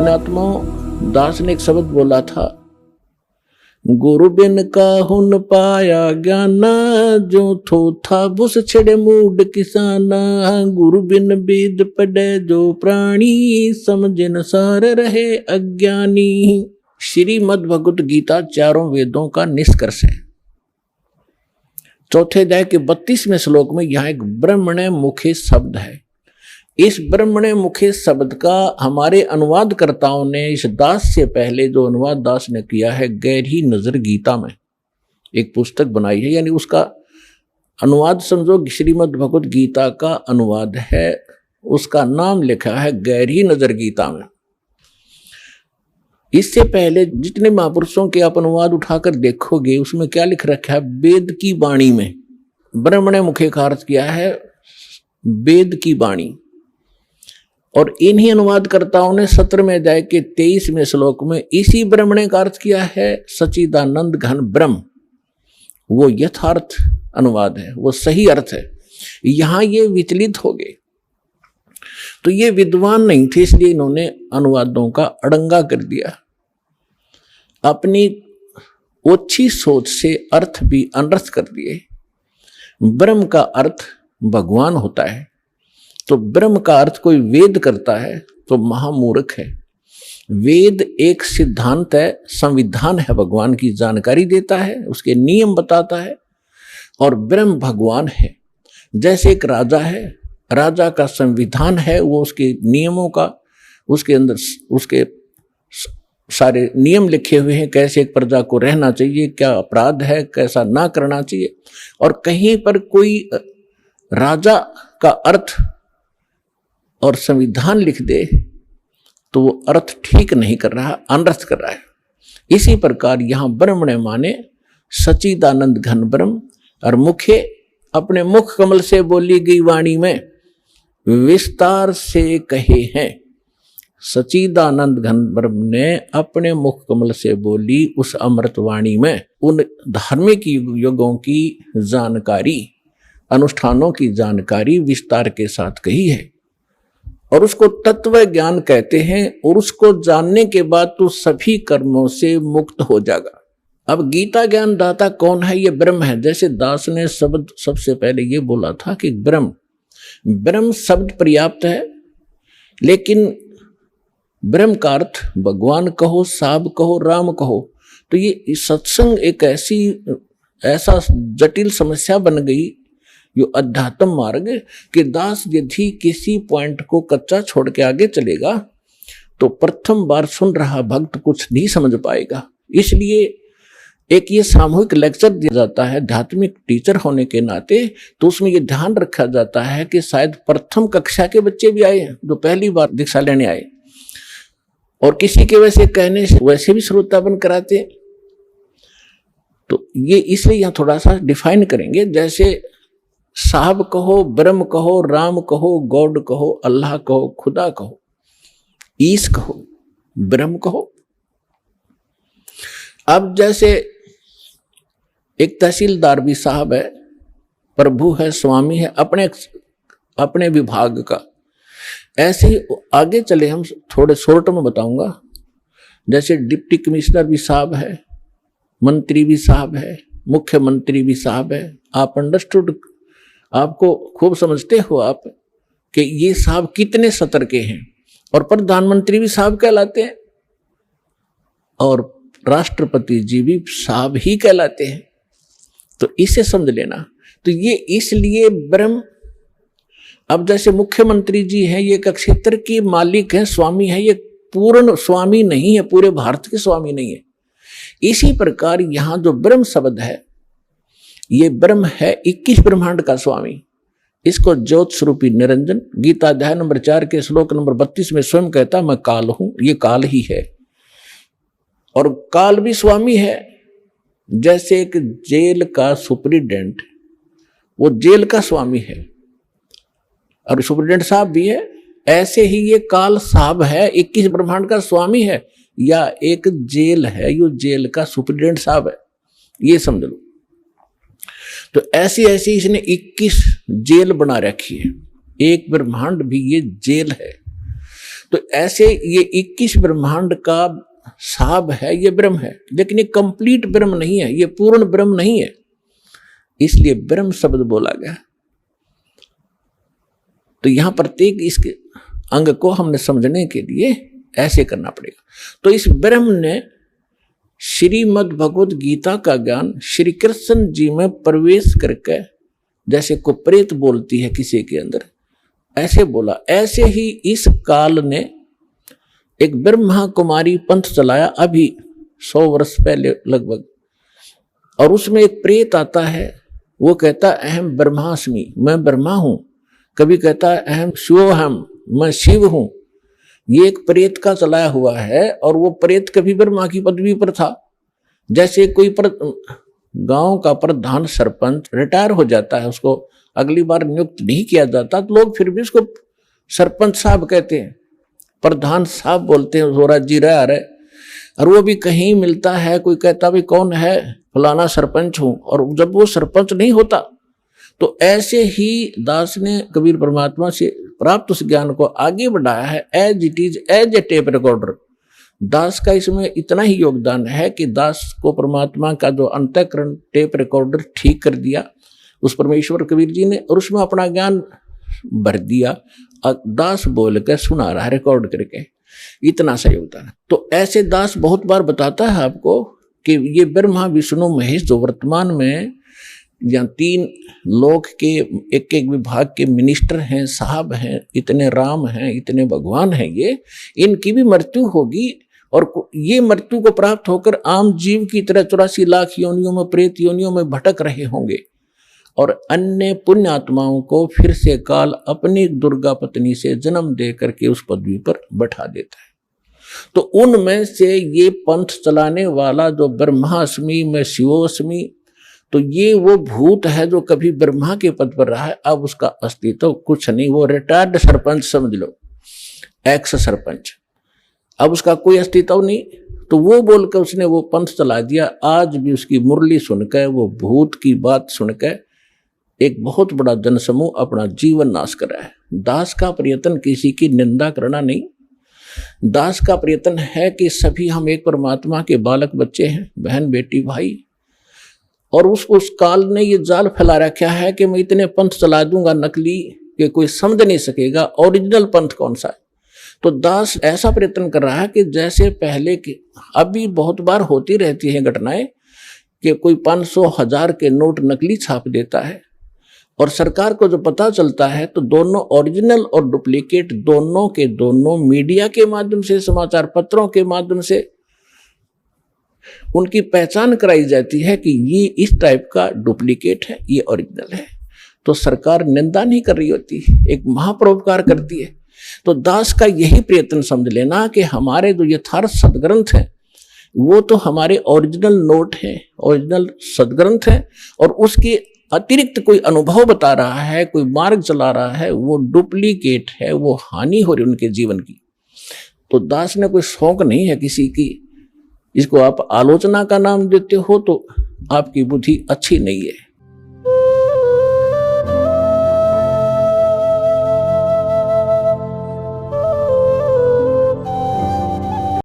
पुण्यात्माओं, दास ने एक शब्द बोला था, गुरु बिन काहू न पाया ज्ञाना, जो थो था बुस छिड़े मूड किसाना। गुरु बिन वेद पढ़े जो प्राणी, समझन सार रहे अज्ञानी। श्रीमद् भगवत गीता चारों वेदों का निष्कर्ष है। चौथे अध्याय के 32वें श्लोक में यहां एक ब्रह्मणे मुखे शब्द है। इस ब्रह्मणे मुखे शब्द का हमारे अनुवादकर्ताओं ने इस दास से पहले जो अनुवाद दास ने किया है, गहरी नजर गीता में एक पुस्तक बनाई है, यानी उसका अनुवाद समझो श्रीमद् भगवत गीता का अनुवाद है। उसका नाम लिखा है गहरी नजर गीता में। इससे पहले जितने महापुरुषों के आप अनुवाद उठाकर देखोगे उसमें क्या लिख रखा है, वेद की वाणी में। ब्रह्मणे मुखे का अर्थ किया है वेद की वाणी। और इन्हीं अनुवादकर्ताओं ने 17वें अध्याय के 23वें श्लोक में इसी ब्रह्मणे का अर्थ किया है सच्चिदानंद घन ब्रह्म। वो यथार्थ अनुवाद है, वो सही अर्थ है। यहां ये विचलित हो गए, तो ये विद्वान नहीं थे, इसलिए इन्होंने अनुवादों का अड़ंगा कर दिया। अपनी ओछी सोच से अर्थ भी अनर्थ कर दिए। ब्रह्म का अर्थ भगवान होता है, तो ब्रह्म का अर्थ कोई वेद करता है तो महामूर्ख है। वेद एक सिद्धांत है, संविधान है, भगवान की जानकारी देता है, उसके नियम बताता है। और ब्रह्म भगवान है। जैसे एक राजा है, राजा का संविधान है, वो उसके नियमों का, उसके अंदर उसके सारे नियम लिखे हुए हैं, कैसे एक प्रजा को रहना चाहिए, क्या अपराध है, कैसा ना करना चाहिए। और कहीं पर कोई राजा का अर्थ और संविधान लिख दे तो वो अर्थ ठीक नहीं कर रहा, अनर्थ कर रहा है। इसी प्रकार यहां ब्रह्मणे माने सच्चिदानंद घन ब्रह्म, और मुखे अपने मुख कमल से बोली गई वाणी में विस्तार से कहे हैं। सच्चिदानंद घन ब्रह्म ने अपने मुख कमल से बोली उस अमृत वाणी में उन धार्मिक युगों की जानकारी, अनुष्ठानों की जानकारी विस्तार के साथ कही है। और उसको तत्व ज्ञान कहते हैं। और उसको जानने के बाद तो सभी कर्मों से मुक्त हो जाएगा। अब गीता ज्ञान दाता कौन है? ये ब्रह्म है। जैसे दास ने शब्द सबसे पहले ये बोला था कि ब्रह्म शब्द पर्याप्त है, लेकिन ब्रह्म का अर्थ भगवान कहो, साब कहो, राम कहो, तो ये सत्संग एक ऐसा जटिल समस्या बन गई जो अध्यात्म मार्ग कि दास यदि किसी पॉइंट को कच्चा छोड़ के आगे चलेगा तो प्रथम बार सुन रहा भक्त कुछ नहीं समझ पाएगा। इसलिए एक ये सामूहिक लेक्चर दिया जाता है आध्यात्मिक टीचर होने के नाते, तो उसमें ये ध्यान रखा जाता है कि शायद प्रथम कक्षा के बच्चे भी आए जो पहली बार दीक्षा लेने आए, और किसी के वैसे कहने से वैसे भी श्रोता बन कराते। तो ये इसलिए यहाँ थोड़ा सा डिफाइन करेंगे। जैसे साहब कहो, ब्रह्म कहो, राम कहो, गॉड कहो, अल्लाह कहो, खुदा कहो, ईश कहो, ब्रह्म कहो। अब जैसे एक तहसीलदार भी साहब है, प्रभु है, स्वामी है अपने विभाग का। ऐसे ही आगे चले, हम थोड़े शॉर्ट में बताऊंगा। जैसे डिप्टी कमिश्नर भी साहब है, मंत्री भी साहब है, मुख्यमंत्री भी साहब है। आप अंडरस्टूड, आपको खूब समझते हो आप कि ये साहब कितने सतर के हैं। और प्रधानमंत्री भी साहब कहलाते हैं, और राष्ट्रपति जी भी साहब ही कहलाते हैं। तो इसे समझ लेना। तो ये इसलिए ब्रह्म, अब जैसे मुख्यमंत्री जी हैं, ये एक क्षेत्र के मालिक हैं, स्वामी है, ये पूर्ण स्वामी नहीं है, पूरे भारत के स्वामी नहीं है। इसी प्रकार यहां जो ब्रह्म शब्द है, ये ब्रह्म है 21 ब्रह्मांड का स्वामी। इसको ज्योत स्वरूपी निरंजन गीता अध्याय नंबर 4 के श्लोक नंबर 32 में स्वयं कहता, मैं काल हूं। ये काल ही है, और काल भी स्वामी है। जैसे एक जेल का सुपरिटेंडेंट, वो जेल का स्वामी है और सुपरिटेंडेंट साहब भी है, ऐसे ही ये काल साहब है, 21 ब्रह्मांड का स्वामी है, या एक जेल है, यो जेल का सुपरिटेंडेंट साहब है। ये समझ लो। तो ऐसी ऐसी इसने 21 जेल बना रखी है। एक ब्रह्मांड भी ये जेल है। तो ऐसे ये 21 ब्रह्मांड का साब है, ये ब्रह्म है, लेकिन ये कंप्लीट ब्रह्म नहीं है, ये पूर्ण ब्रह्म नहीं है, इसलिए ब्रह्म शब्द बोला गया। तो यहां प्रत्येक इसके अंग को हमने समझने के लिए ऐसे करना पड़ेगा। तो इस ब्रह्म ने श्रीमद् भगवद गीता का ज्ञान श्री कृष्ण जी में प्रवेश करके, जैसे को प्रेत बोलती है किसी के अंदर, ऐसे बोला। ऐसे ही इस काल ने एक ब्रह्मा कुमारी पंथ चलाया अभी 100 वर्ष पहले लगभग, और उसमें एक प्रेत आता है, वो कहता अहम ब्रह्मास्मि, मैं ब्रह्मा हूं। कभी कहता है अहम शिवोहम, मैं शिव हूं। ये एक प्रेत का चलाया हुआ है, और वो प्रेत कभी ब्रह्मा की पदवी पर था। जैसे कोई गांव का प्रधान सरपंच रिटायर हो जाता है, उसको अगली बार नियुक्त नहीं किया जाता, तो लोग फिर भी उसको सरपंच साहब कहते हैं, प्रधान साहब बोलते हैं, जोरा जी रहा रहे। और वो भी कहीं मिलता है, कोई कहता भी कौन है, फलाना सरपंच हूं, और जब वो सरपंच नहीं होता। तो ऐसे ही दास ने कबीर परमात्मा से प्राप्त उस ज्ञान को आगे बढ़ाया है, as it is, as a tape recorder. दास का इसमें इतना ही योगदान है कि दास को परमात्मा का जो अंतःकरण टेप रिकॉर्डर ठीक कर दिया उस परमेश्वर कबीर जी ने, और उसमें अपना ज्ञान भर दिया, दास बोल के सुना रहा है रिकॉर्ड करके, इतना सा योगदान है। तो ऐसे दास बहुत बार बताता है आपको कि ये ब्रह्मा विष्णु महेश जो वर्तमान में या 3 लोक के एक एक विभाग के मिनिस्टर हैं, साहब हैं, इतने राम हैं, इतने भगवान हैं, ये इनकी भी मृत्यु होगी, और ये मृत्यु को प्राप्त होकर आम जीव की तरह 84 लाख योनियों में, प्रेत योनियों में भटक रहे होंगे, और अन्य पुण्य आत्माओं को फिर से काल अपनी दुर्गा पत्नी से जन्म दे करके उस पदवी पर बैठा देता है। तो उनमें से ये पंथ चलाने वाला जो ब्रह्मास्मि में शिवोस्मि, तो ये वो भूत है जो कभी ब्रह्मा के पद पर रहा है, अब उसका अस्तित्व कुछ नहीं, वो रिटायर्ड सरपंच समझ लो, एक्स सरपंच, अब उसका कोई अस्तित्व नहीं। तो वो बोलकर उसने वो पंथ चला दिया। आज भी उसकी मुरली सुनकर, वो भूत की बात सुनकर एक बहुत बड़ा जनसमूह अपना जीवन नाश कर रहा है। दास का प्रयत्न किसी की निंदा करना नहीं, दास का प्रयत्न है कि सभी हम एक परमात्मा के बालक बच्चे हैं, बहन बेटी भाई, और उस काल ने ये जाल फैला रखा है कि मैं इतने पंथ चला दूंगा नकली कि कोई समझ नहीं सकेगा ओरिजिनल पंथ कौन सा है। तो दास ऐसा प्रयत्न कर रहा है कि जैसे पहले के, अभी बहुत बार होती रहती है घटनाएं कि कोई 500,000 के नोट नकली छाप देता है, और सरकार को जो पता चलता है तो दोनों ओरिजिनल और डुप्लीकेट दोनों के दोनों मीडिया के माध्यम से, समाचार पत्रों के माध्यम से उनकी पहचान कराई जाती है कि ये इस टाइप का डुप्लीकेट है, ये ओरिजिनल है। तो सरकार निंदा नहीं कर रही होती, एक महापरोपकार करती है। तो दास का यही प्रयत्न समझ लेना कि हमारे जो यथार्थ सदग्रंथ हैं वो तो हमारे ओरिजिनल नोट हैं, ओरिजिनल सदग्रंथ हैं, और उसके अतिरिक्त कोई अनुभव बता रहा है, कोई मार्ग चला रहा है, वो डुप्लीकेट है, वो हानि हो रही उनके जीवन की। तो दास ने कोई शौक नहीं है किसी की, इसको आप आलोचना का नाम देते हो तो आपकी बुद्धि अच्छी नहीं है।